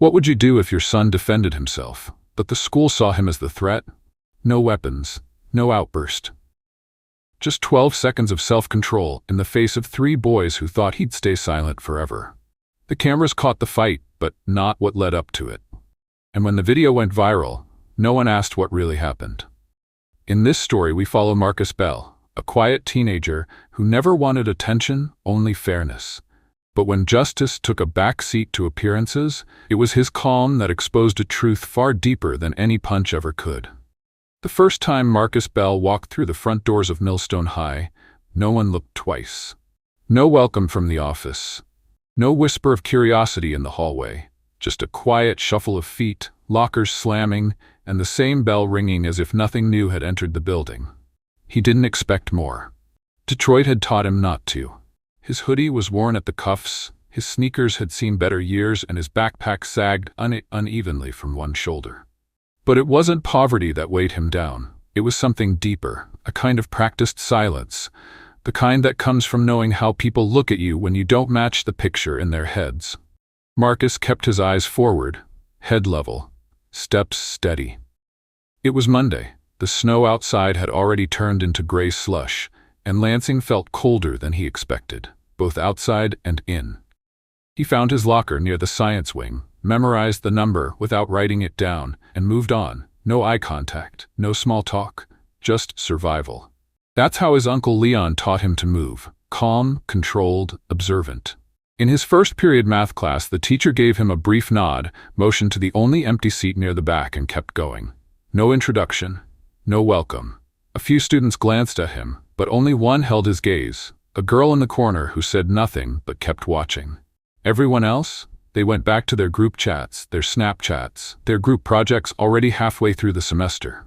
What would you do if your son defended himself, but the school saw him as the threat? No weapons, no outburst. Just 12 seconds of self-control in the face of 3 boys who thought he'd stay silent forever. The cameras caught the fight, but not what led up to it. And when the video went viral, no one asked what really happened. In this story, we follow Marcus Bell, a quiet teenager who never wanted attention, only fairness. But when justice took a back seat to appearances, it was his calm that exposed a truth far deeper than any punch ever could. The first time Marcus Bell walked through the front doors of Millstone High, no one looked twice. No welcome from the office. No whisper of curiosity in the hallway. Just a quiet shuffle of feet, lockers slamming, and the same bell ringing as if nothing new had entered the building. He didn't expect more. Detroit had taught him not to. His hoodie was worn at the cuffs, his sneakers had seen better years, and his backpack sagged unevenly from one shoulder. But it wasn't poverty that weighed him down. It was something deeper, a kind of practiced silence, the kind that comes from knowing how people look at you when you don't match the picture in their heads. Marcus kept his eyes forward, head level, steps steady. It was Monday. The snow outside had already turned into gray slush, and Lansing felt colder than he expected, both outside and in. He found his locker near the science wing, memorized the number without writing it down, and moved on. No eye contact, no small talk, just survival. That's how his Uncle Leon taught him to move, calm, controlled, observant. In his first period math class, the teacher gave him a brief nod, motioned to the only empty seat near the back, and kept going. No introduction, no welcome. A few students glanced at him, but only one held his gaze, a girl in the corner who said nothing but kept watching. Everyone else? They went back to their group chats, their Snapchats, their group projects already halfway through the semester.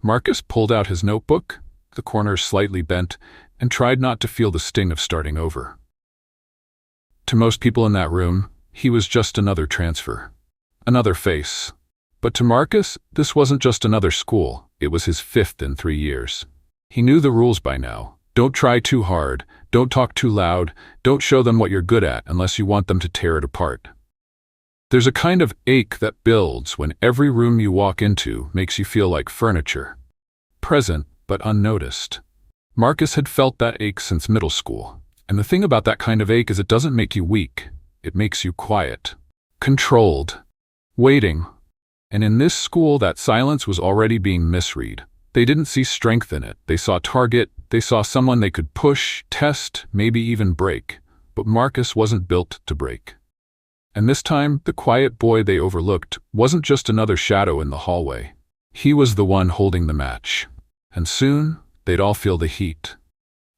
Marcus pulled out his notebook, the corners slightly bent, and tried not to feel the sting of starting over. To most people in that room, he was just another transfer, another face. But to Marcus, this wasn't just another school, it was his 5th in 3 years. He knew the rules by now. Don't try too hard, don't talk too loud, don't show them what you're good at unless you want them to tear it apart. There's a kind of ache that builds when every room you walk into makes you feel like furniture. Present, but unnoticed. Marcus had felt that ache since middle school. And the thing about that kind of ache is it doesn't make you weak. It makes you quiet. Controlled. Waiting. And in this school, that silence was already being misread. They didn't see strength in it. They saw target. They saw someone they could push, test, maybe even break. But Marcus wasn't built to break. And this time, the quiet boy they overlooked wasn't just another shadow in the hallway. He was the one holding the match. And soon, they'd all feel the heat.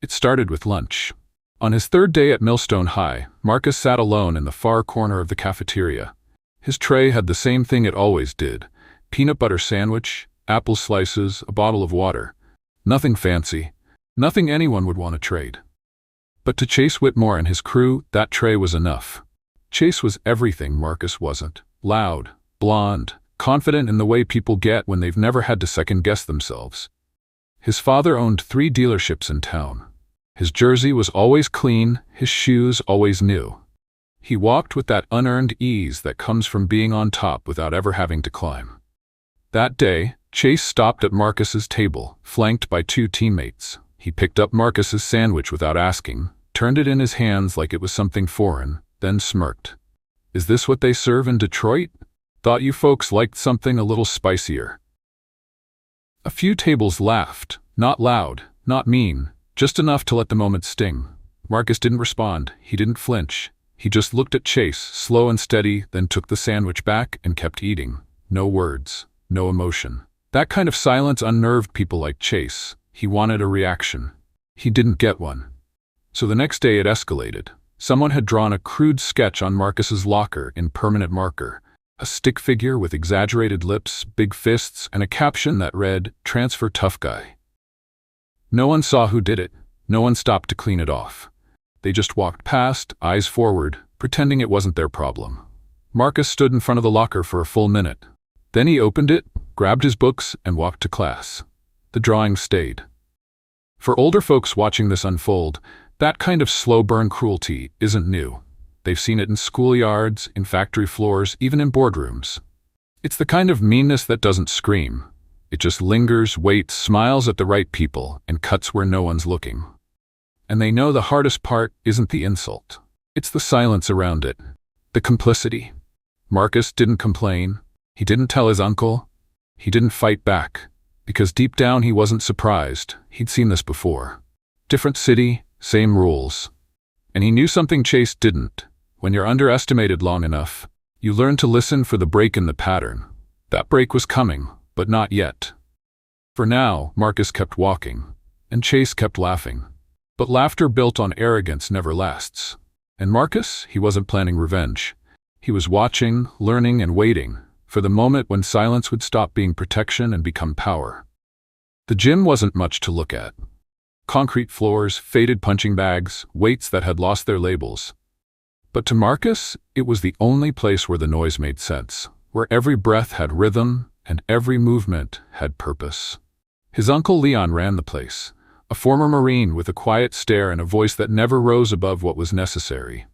It started with lunch. On his 3rd day at Millstone High, Marcus sat alone in the far corner of the cafeteria. His tray had the same thing it always did: peanut butter sandwich, apple slices, a bottle of water. Nothing fancy, nothing anyone would want to trade. But to Chase Whitmore and his crew, that tray was enough. Chase was everything Marcus wasn't. Loud, blonde, confident in the way people get when they've never had to second-guess themselves. His father owned 3 dealerships in town. His jersey was always clean, his shoes always new. He walked with that unearned ease that comes from being on top without ever having to climb. That day, Chase stopped at Marcus's table, flanked by 2 teammates. He picked up Marcus's sandwich without asking, turned it in his hands like it was something foreign, then smirked. "Is this what they serve in Detroit? Thought you folks liked something a little spicier." A few tables laughed, not loud, not mean, just enough to let the moment sting. Marcus didn't respond, he didn't flinch. He just looked at Chase, slow and steady, then took the sandwich back and kept eating. No words, no emotion. That kind of silence unnerved people like Chase. He wanted a reaction. He didn't get one. So the next day it escalated. Someone had drawn a crude sketch on Marcus's locker in permanent marker. A stick figure with exaggerated lips, big fists, and a caption that read, "Transfer tough guy." No one saw who did it. No one stopped to clean it off. They just walked past, eyes forward, pretending it wasn't their problem. Marcus stood in front of the locker for a full minute. Then he opened it, grabbed his books, and walked to class. The drawing stayed. For older folks watching this unfold, that kind of slow-burn cruelty isn't new. They've seen it in schoolyards, in factory floors, even in boardrooms. It's the kind of meanness that doesn't scream. It just lingers, waits, smiles at the right people, and cuts where no one's looking. And they know the hardest part isn't the insult. It's the silence around it, the complicity. Marcus didn't complain. He didn't tell his uncle. He didn't fight back, because deep down he wasn't surprised. He'd seen this before. Different city, same rules. And he knew something Chase didn't. When you're underestimated long enough, you learn to listen for the break in the pattern. That break was coming, but not yet. For now, Marcus kept walking, and Chase kept laughing. But laughter built on arrogance never lasts. And Marcus, he wasn't planning revenge. He was watching, learning, and waiting for the moment when silence would stop being protection and become power. The gym wasn't much to look at. Concrete floors, faded punching bags, weights that had lost their labels. But to Marcus, it was the only place where the noise made sense, where every breath had rhythm and every movement had purpose. His uncle Leon ran the place, a former Marine with a quiet stare and a voice that never rose above what was necessary.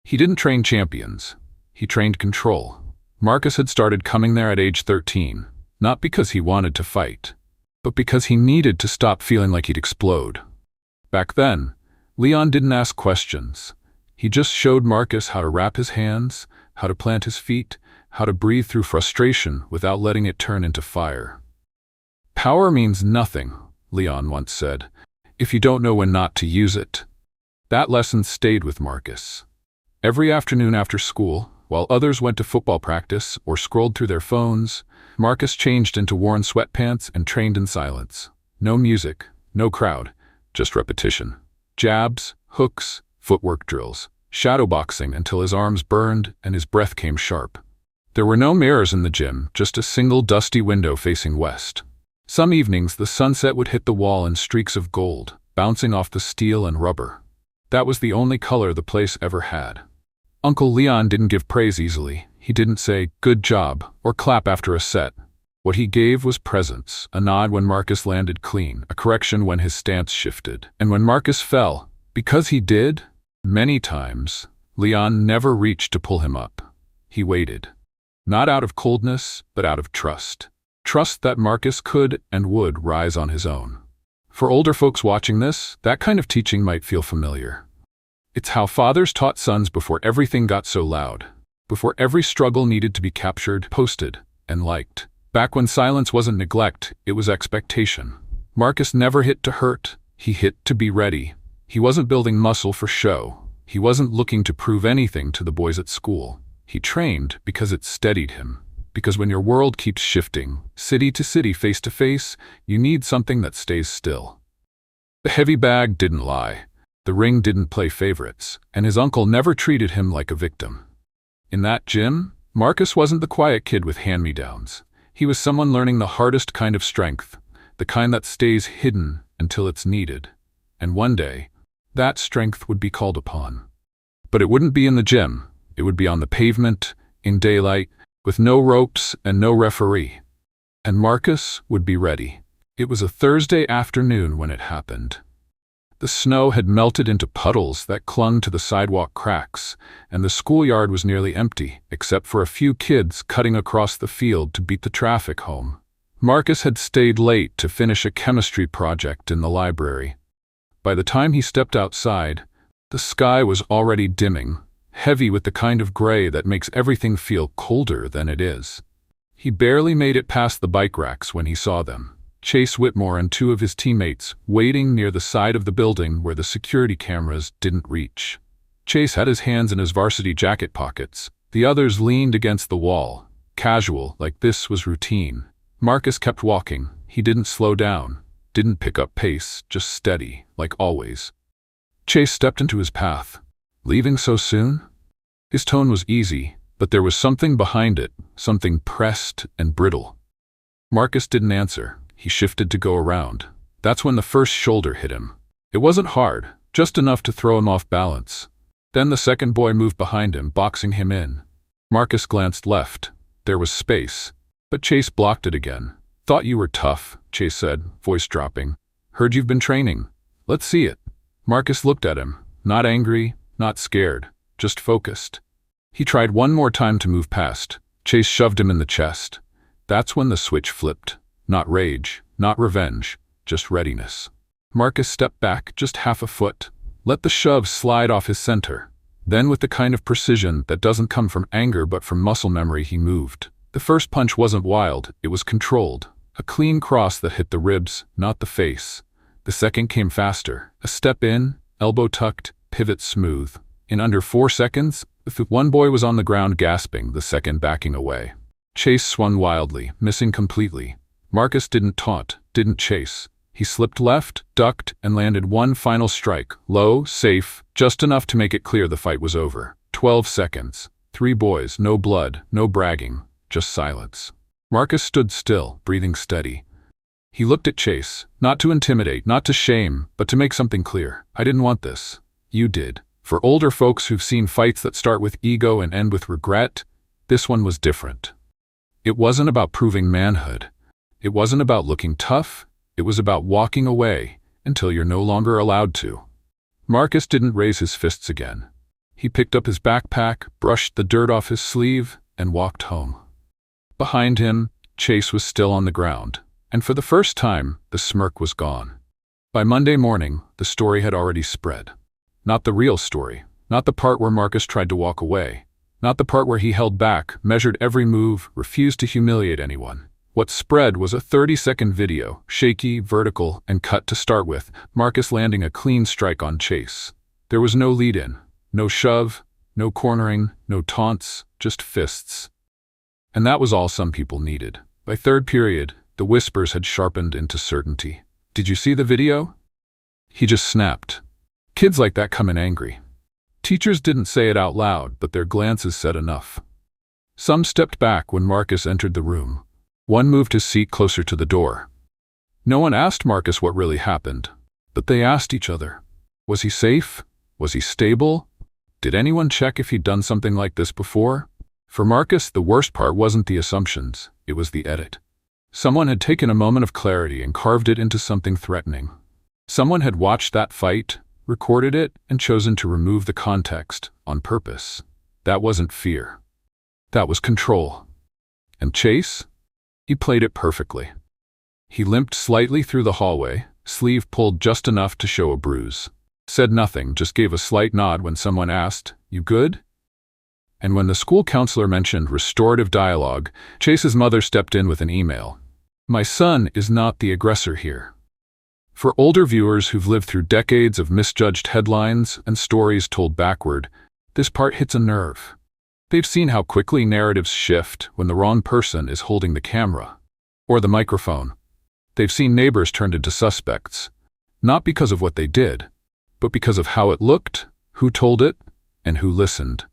He didn't train champions. He trained control. Marcus had started coming there at age 13, not because he wanted to fight, but because he needed to stop feeling like he'd explode. Back then, Leon didn't ask questions. He just showed Marcus how to wrap his hands, how to plant his feet, how to breathe through frustration without letting it turn into fire. Power means nothing, Leon once said, if you don't know when not to use it. That lesson stayed with Marcus. Every afternoon after school, while others went to football practice or scrolled through their phones, Marcus changed into worn sweatpants and trained in silence. No music, no crowd, just repetition. Jabs, hooks, footwork drills, shadowboxing until his arms burned and his breath came sharp. There were no mirrors in the gym, just a single dusty window facing west. Some evenings the sunset would hit the wall in streaks of gold, bouncing off the steel and rubber. That was the only color the place ever had. Uncle Leon didn't give praise easily. He didn't say, "Good job," or clap after a set. What he gave was presence, a nod when Marcus landed clean, a correction when his stance shifted. And when Marcus fell, because he did, many times, Leon never reached to pull him up. He waited. Not out of coldness, but out of trust. Trust that Marcus could and would rise on his own. For older folks watching this, that kind of teaching might feel familiar. It's how fathers taught sons before everything got so loud, before every struggle needed to be captured, posted, and liked. Back when silence wasn't neglect, it was expectation. Marcus never hit to hurt, he hit to be ready. He wasn't building muscle for show. He wasn't looking to prove anything to the boys at school. He trained because it steadied him. Because when your world keeps shifting, city to city, face to face, you need something that stays still. The heavy bag didn't lie. The ring didn't play favorites, and his uncle never treated him like a victim. In that gym, Marcus wasn't the quiet kid with hand-me-downs. He was someone learning the hardest kind of strength, the kind that stays hidden until it's needed. And one day, that strength would be called upon. But it wouldn't be in the gym. It would be on the pavement, in daylight, with no ropes and no referee. And Marcus would be ready. It was a Thursday afternoon when it happened. The snow had melted into puddles that clung to the sidewalk cracks, and the schoolyard was nearly empty, except for a few kids cutting across the field to beat the traffic home. Marcus had stayed late to finish a chemistry project in the library. By the time he stepped outside, the sky was already dimming, heavy with the kind of gray that makes everything feel colder than it is. He barely made it past the bike racks when he saw them. Chase Whitmore and two of his teammates waiting near the side of the building where the security cameras didn't reach. Chase had his hands in his varsity jacket pockets. The others leaned against the wall, casual, like this was routine. Marcus kept walking. He didn't slow down, didn't pick up pace, just steady, like always. Chase stepped into his path. Leaving so soon? His tone was easy, but there was something behind it, something pressed and brittle. Marcus didn't answer. He shifted to go around. That's when the first shoulder hit him. It wasn't hard, just enough to throw him off balance. Then the second boy moved behind him, boxing him in. Marcus glanced left. There was space, but Chase blocked it again. "Thought you were tough," Chase said, voice dropping. "Heard you've been training. Let's see it." Marcus looked at him, not angry, not scared, just focused. He tried one more time to move past. Chase shoved him in the chest. That's when the switch flipped. Not rage, not revenge, just readiness. Marcus stepped back just half a foot, let the shove slide off his center. Then with the kind of precision that doesn't come from anger but from muscle memory, he moved. The first punch wasn't wild, it was controlled. A clean cross that hit the ribs, not the face. The second came faster. A step in, elbow tucked, pivot smooth. In under 4 seconds, one boy was on the ground gasping, the second backing away. Chase swung wildly, missing completely. Marcus didn't taunt, didn't chase. He slipped left, ducked, and landed one final strike, low, safe, just enough to make it clear the fight was over. 12 seconds. 3 boys, no blood, no bragging, just silence. Marcus stood still, breathing steady. He looked at Chase, not to intimidate, not to shame, but to make something clear. I didn't want this. You did. For older folks who've seen fights that start with ego and end with regret, this one was different. It wasn't about proving manhood. It wasn't about looking tough. It was about walking away until you're no longer allowed to. Marcus didn't raise his fists again. He picked up his backpack, brushed the dirt off his sleeve, and walked home. Behind him, Chase was still on the ground, and for the first time, the smirk was gone. By Monday morning, the story had already spread. Not the real story, not the part where Marcus tried to walk away, not the part where he held back, measured every move, refused to humiliate anyone. What spread was a 30-second video, shaky, vertical, and cut to start with, Marcus landing a clean strike on Chase. There was no lead-in, no shove, no cornering, no taunts, just fists. And that was all some people needed. By third period, the whispers had sharpened into certainty. Did you see the video? He just snapped. Kids like that come in angry. Teachers didn't say it out loud, but their glances said enough. Some stepped back when Marcus entered the room. One moved his seat closer to the door. No one asked Marcus what really happened, but they asked each other. Was he safe? Was he stable? Did anyone check if he'd done something like this before? For Marcus, the worst part wasn't the assumptions, it was the edit. Someone had taken a moment of clarity and carved it into something threatening. Someone had watched that fight, recorded it, and chosen to remove the context on purpose. That wasn't fear. That was control. And Chase? He played it perfectly. He limped slightly through the hallway, sleeve pulled just enough to show a bruise. Said nothing, just gave a slight nod when someone asked, "You good?" And when the school counselor mentioned restorative dialogue, Chase's mother stepped in with an email. My son is not the aggressor here. For older viewers who've lived through decades of misjudged headlines and stories told backward, this part hits a nerve. They've seen how quickly narratives shift when the wrong person is holding the camera or the microphone. They've seen neighbors turned into suspects, not because of what they did, but because of how it looked, who told it, and who listened.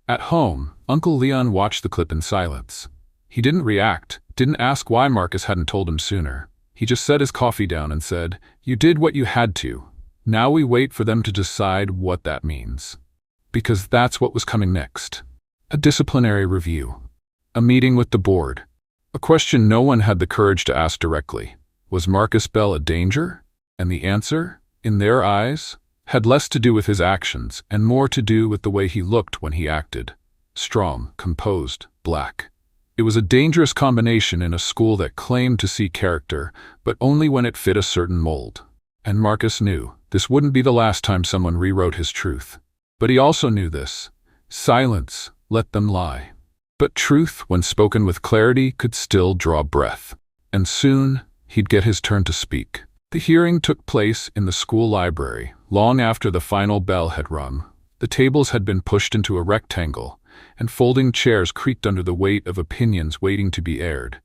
At home, Uncle Leon watched the clip in silence. He didn't react, didn't ask why Marcus hadn't told him sooner. He just set his coffee down and said, "You did what you had to. Now we wait for them to decide what that means." Because that's what was coming next. A disciplinary review. A meeting with the board. A question no one had the courage to ask directly. Was Marcus Bell a danger? And the answer, in their eyes, had less to do with his actions and more to do with the way he looked when he acted. Strong, composed, black. It was a dangerous combination in a school that claimed to see character, but only when it fit a certain mold. And Marcus knew this wouldn't be the last time someone rewrote his truth. But he also knew this. Silence, let them lie. But truth, when spoken with clarity, could still draw breath. And soon, he'd get his turn to speak. The hearing took place in the school library, long after the final bell had rung. The tables had been pushed into a rectangle, and folding chairs creaked under the weight of opinions waiting to be aired.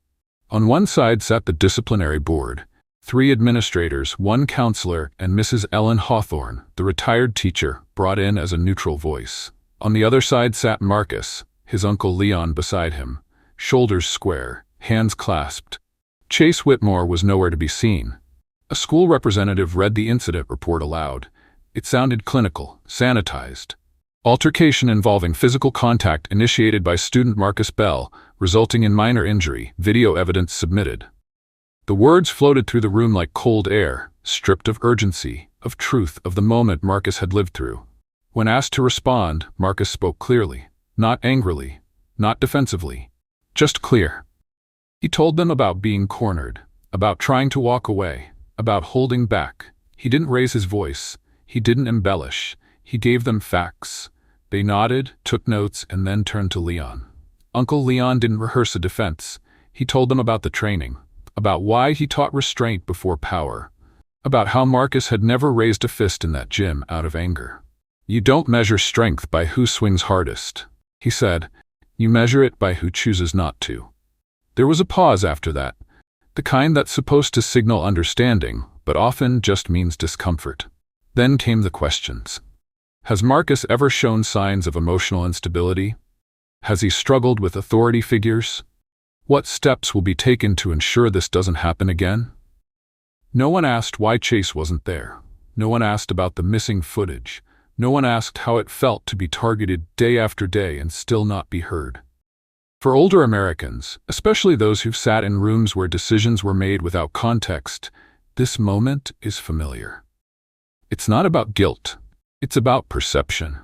On one side sat the disciplinary board, 3 administrators, 1 counselor, and Mrs. Ellen Hawthorne, the retired teacher, brought in as a neutral voice. On the other side sat Marcus, his Uncle Leon beside him, shoulders square, hands clasped. Chase Whitmore was nowhere to be seen. A school representative read the incident report aloud. It sounded clinical, sanitized. Altercation involving physical contact initiated by student Marcus Bell, resulting in minor injury, video evidence submitted. The words floated through the room like cold air, stripped of urgency, of truth, of the moment Marcus had lived through. When asked to respond, Marcus spoke clearly, not angrily, not defensively, just clear. He told them about being cornered, about trying to walk away, about holding back. He didn't raise his voice. He didn't embellish. He gave them facts. They nodded, took notes, and then turned to Leon. Uncle Leon didn't rehearse a defense. He told them about the training, about why he taught restraint before power, about how Marcus had never raised a fist in that gym out of anger. You don't measure strength by who swings hardest, he said. You measure it by who chooses not to. There was a pause after that, the kind that's supposed to signal understanding, but often just means discomfort. Then came the questions. Has Marcus ever shown signs of emotional instability? Has he struggled with authority figures? What steps will be taken to ensure this doesn't happen again? No one asked why Chase wasn't there. No one asked about the missing footage. No one asked how it felt to be targeted day after day and still not be heard. For older Americans, especially those who've sat in rooms where decisions were made without context, this moment is familiar. It's not about guilt. It's about perception.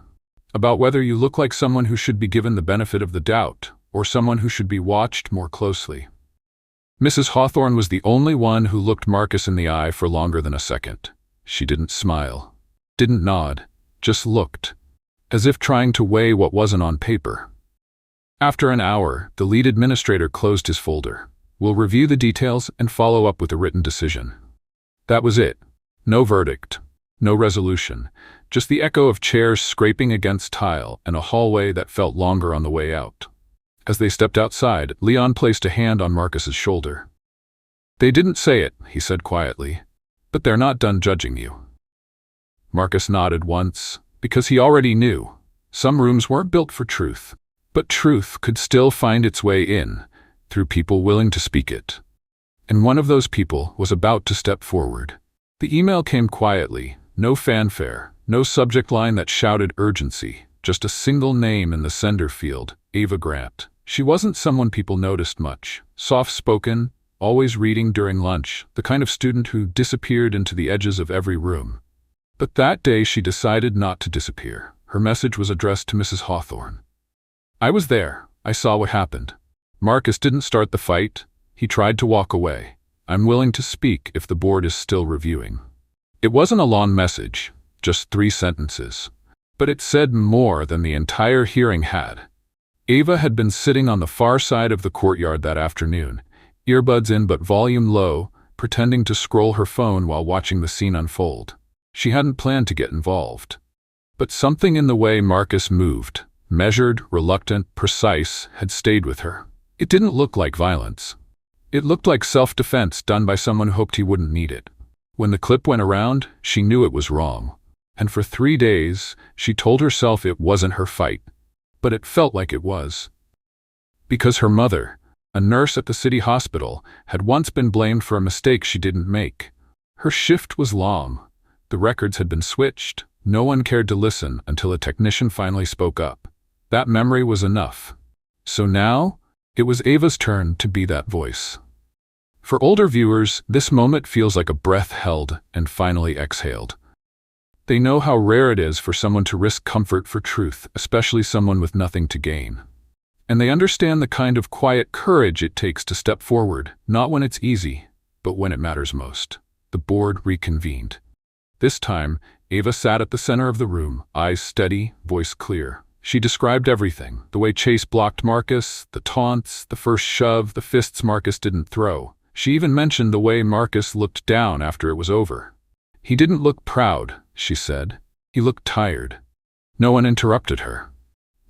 About whether you look like someone who should be given the benefit of the doubt, or someone who should be watched more closely. Mrs. Hawthorne was the only one who looked Marcus in the eye for longer than a second. She didn't smile, didn't nod, just looked, as if trying to weigh what wasn't on paper. After an hour, the lead administrator closed his folder. We'll review the details and follow up with a written decision. That was it. No verdict, no resolution, just the echo of chairs scraping against tile and a hallway that felt longer on the way out. As they stepped outside, Leon placed a hand on Marcus's shoulder. They didn't say it, he said quietly, but they're not done judging you. Marcus nodded once, because he already knew. Some rooms weren't built for truth, but truth could still find its way in, through people willing to speak it. And one of those people was about to step forward. The email came quietly, no fanfare, no subject line that shouted urgency, just a single name in the sender field, Ava Grant. She wasn't someone people noticed much, soft-spoken, always reading during lunch, the kind of student who disappeared into the edges of every room. But that day she decided not to disappear. Her message was addressed to Mrs. Hawthorne. I was there. I saw what happened. Marcus didn't start the fight. He tried to walk away. I'm willing to speak if the board is still reviewing. It wasn't a long message, just 3 sentences. But it said more than the entire hearing had. Ava had been sitting on the far side of the courtyard that afternoon, earbuds in but volume low, pretending to scroll her phone while watching the scene unfold. She hadn't planned to get involved. But something in the way Marcus moved, measured, reluctant, precise, had stayed with her. It didn't look like violence. It looked like self-defense done by someone who hoped he wouldn't need it. When the clip went around, she knew it was wrong. And for 3 days, she told herself it wasn't her fight. But it felt like it was. Because her mother, a nurse at the city hospital, had once been blamed for a mistake she didn't make. Her shift was long. The records had been switched. No one cared to listen until a technician finally spoke up. That memory was enough. So now, it was Ava's turn to be that voice. For older viewers, this moment feels like a breath held and finally exhaled. They know how rare it is for someone to risk comfort for truth, especially someone with nothing to gain. And they understand the kind of quiet courage it takes to step forward, not when it's easy, but when it matters most. The board reconvened. This time, Ava sat at the center of the room, eyes steady, voice clear. She described everything, the way Chase blocked Marcus, the taunts, the first shove, the fists Marcus didn't throw. She even mentioned the way Marcus looked down after it was over. He didn't look proud, she said. He looked tired. No one interrupted her.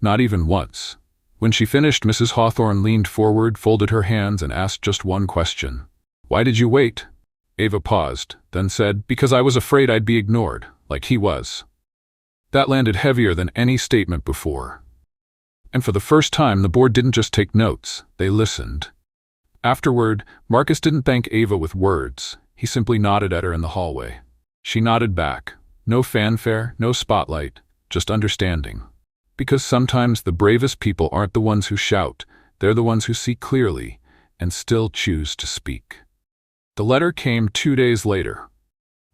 Not even once. When she finished, Mrs. Hawthorne leaned forward, folded her hands, and asked just one question. Why did you wait? Ava paused, then said, because I was afraid I'd be ignored, like he was. That landed heavier than any statement before. And for the first time, the board didn't just take notes, they listened. Afterward, Marcus didn't thank Ava with words. He simply nodded at her in the hallway. She nodded back. No fanfare, no spotlight, just understanding. Because sometimes the bravest people aren't the ones who shout, they're the ones who see clearly and still choose to speak. The letter came 2 days later.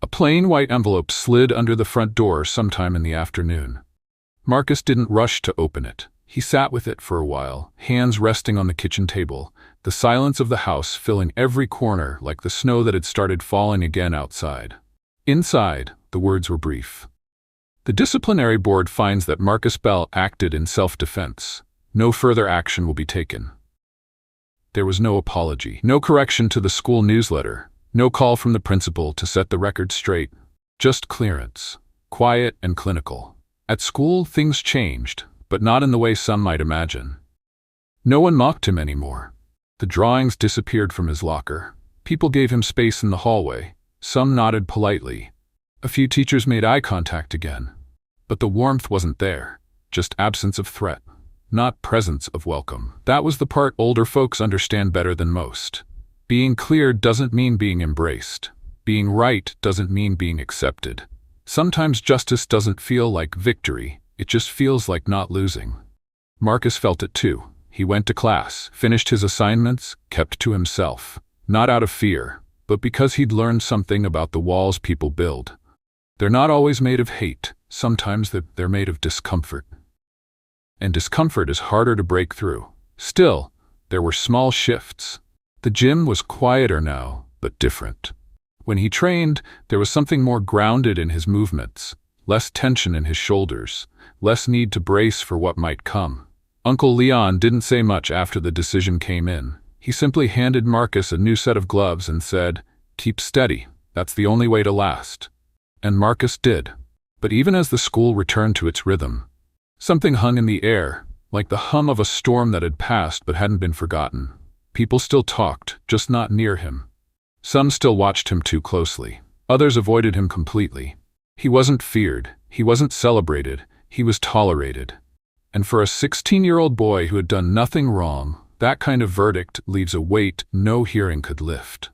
A plain white envelope slid under the front door sometime in the afternoon. Marcus didn't rush to open it. He sat with it for a while, hands resting on the kitchen table, the silence of the house filling every corner like the snow that had started falling again outside. Inside, the words were brief. The disciplinary board finds that Marcus Bell acted in self-defense. No further action will be taken. There was no apology, no correction to the school newsletter, no call from the principal to set the record straight. Just clearance, quiet and clinical. At school, things changed, but not in the way some might imagine. No one mocked him anymore. The drawings disappeared from his locker. People gave him space in the hallway. Some nodded politely. A few teachers made eye contact again. But the warmth wasn't there, just absence of threat, not presence of welcome. That was the part older folks understand better than most. Being cleared doesn't mean being embraced. Being right doesn't mean being accepted. Sometimes justice doesn't feel like victory, it just feels like not losing. Marcus felt it too. He went to class, finished his assignments, kept to himself. Not out of fear, but because he'd learned something about the walls people build. They're not always made of hate, sometimes they're made of discomfort. And discomfort is harder to break through. Still, there were small shifts. The gym was quieter now, but different. When he trained, there was something more grounded in his movements, less tension in his shoulders, less need to brace for what might come. Uncle Leon didn't say much after the decision came in. He simply handed Marcus a new set of gloves and said, "Keep steady, that's the only way to last." And Marcus did. But even as the school returned to its rhythm, something hung in the air, like the hum of a storm that had passed but hadn't been forgotten. People still talked, just not near him. Some still watched him too closely. Others avoided him completely. He wasn't feared, he wasn't celebrated, he was tolerated. And for a 16-year-old boy who had done nothing wrong, that kind of verdict leaves a weight no hearing could lift.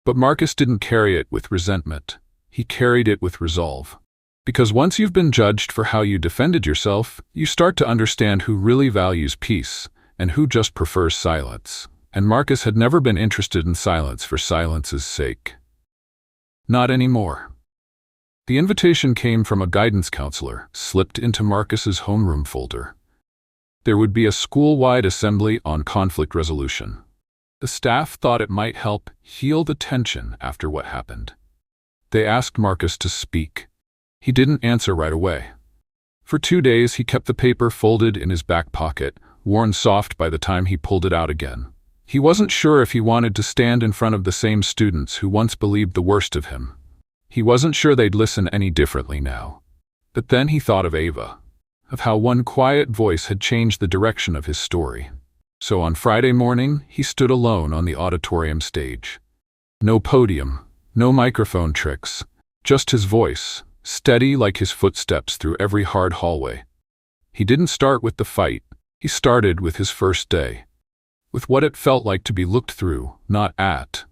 But Marcus didn't carry it with resentment. He carried it with resolve. Because once you've been judged for how you defended yourself, you start to understand who really values peace and who just prefers silence. And Marcus had never been interested in silence for silence's sake. Not anymore. The invitation came from a guidance counselor, slipped into Marcus's homeroom folder. There would be a school-wide assembly on conflict resolution. The staff thought it might help heal the tension after what happened. They asked Marcus to speak. He didn't answer right away. For 2 days he kept the paper folded in his back pocket, worn soft by the time he pulled it out again. He wasn't sure if he wanted to stand in front of the same students who once believed the worst of him. He wasn't sure they'd listen any differently now. But then he thought of Ava, of how one quiet voice had changed the direction of his story. So on Friday morning, he stood alone on the auditorium stage. No podium, no microphone tricks, just his voice, steady like his footsteps through every hard hallway. He didn't start with the fight, he started with his first day. With what it felt like to be looked through, not at.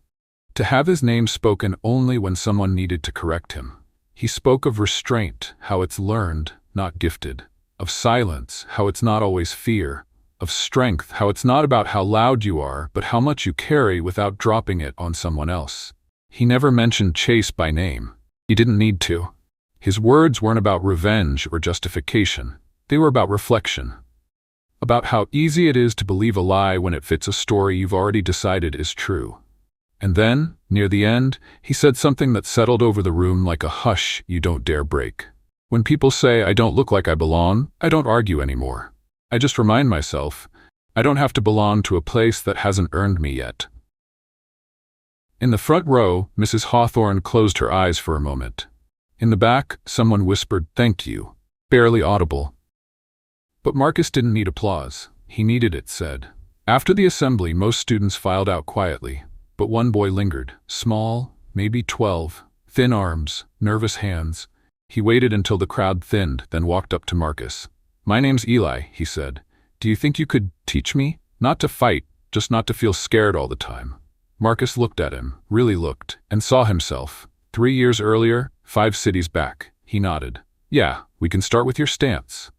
To have his name spoken only when someone needed to correct him. He spoke of restraint, how it's learned, not gifted. Of silence, how it's not always fear. Of strength, how it's not about how loud you are, but how much you carry without dropping it on someone else. He never mentioned Chase by name. He didn't need to. His words weren't about revenge or justification. They were about reflection. About how easy it is to believe a lie when it fits a story you've already decided is true. And then, near the end, he said something that settled over the room like a hush you don't dare break. When people say I don't look like I belong, I don't argue anymore. I just remind myself, I don't have to belong to a place that hasn't earned me yet. In the front row, Mrs. Hawthorne closed her eyes for a moment. In the back, someone whispered, "Thank you," barely audible. But Marcus didn't need applause. He needed it said. After the assembly, most students filed out quietly, but one boy lingered, small, maybe 12, thin arms, nervous hands. He waited until the crowd thinned, then walked up to Marcus. "My name's Eli," he said. "Do you think you could teach me? Not to fight, just not to feel scared all the time." Marcus looked at him, really looked, and saw himself. 3 years earlier, 5 cities back. He nodded. "Yeah, we can start with your stance."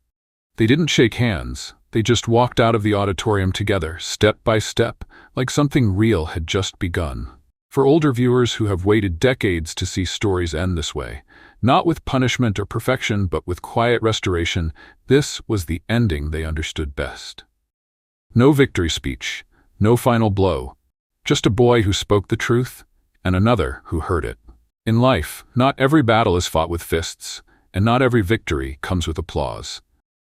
They didn't shake hands. They just walked out of the auditorium together, step by step, like something real had just begun. For older viewers who have waited decades to see stories end this way, not with punishment or perfection, but with quiet restoration. This was the ending they understood best. No victory speech, no final blow, just a boy who spoke the truth and another who heard it. In life, not every battle is fought with fists, and not every victory comes with applause.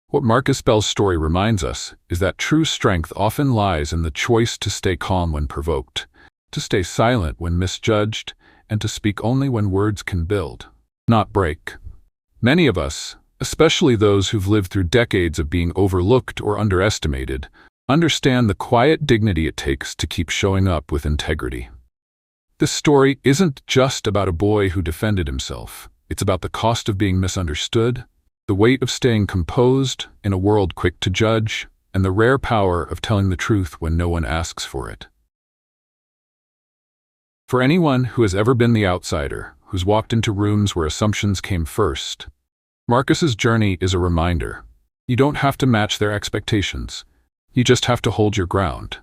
What Marcus Bell's story reminds us is that true strength often lies in the choice to stay calm when provoked, to stay silent when misjudged, and to speak only when words can build, not break. Many of us, especially those who've lived through decades of being overlooked or underestimated, understand the quiet dignity it takes to keep showing up with integrity. This story isn't just about a boy who defended himself. It's about the cost of being misunderstood, the weight of staying composed in a world quick to judge, and the rare power of telling the truth when no one asks for it. For anyone who has ever been the outsider, who's walked into rooms where assumptions came first, Marcus's journey is a reminder. You don't have to match their expectations. You just have to hold your ground.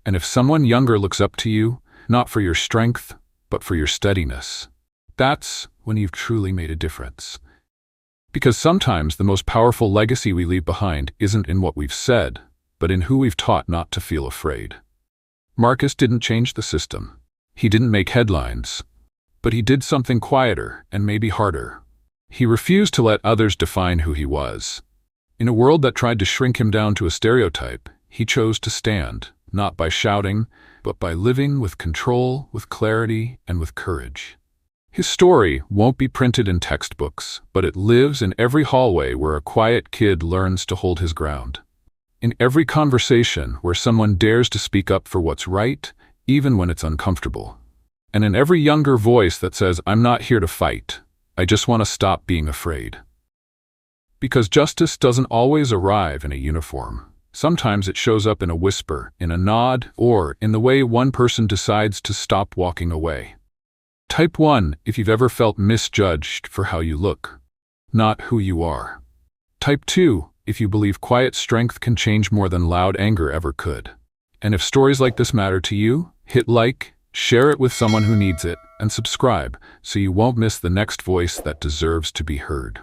And if someone younger looks up to you, not for your strength, but for your steadiness, that's when you've truly made a difference. Because sometimes the most powerful legacy we leave behind isn't in what we've said, but in who we've taught not to feel afraid. Marcus didn't change the system. He didn't make headlines. But he did something quieter and maybe harder. He refused to let others define who he was. In a world that tried to shrink him down to a stereotype, he chose to stand, not by shouting, but by living with control, with clarity, and with courage. His story won't be printed in textbooks, but it lives in every hallway where a quiet kid learns to hold his ground. In every conversation where someone dares to speak up for what's right, even when it's uncomfortable. And in every younger voice that says, "I'm not here to fight. I just want to stop being afraid." Because justice doesn't always arrive in a uniform. Sometimes it shows up in a whisper, in a nod, or in the way one person decides to stop walking away. Type 1 if you've ever felt misjudged for how you look, not who you are. Type 2 if you believe quiet strength can change more than loud anger ever could. And if stories like this matter to you, hit like, share it with someone who needs it, and subscribe so you won't miss the next voice that deserves to be heard.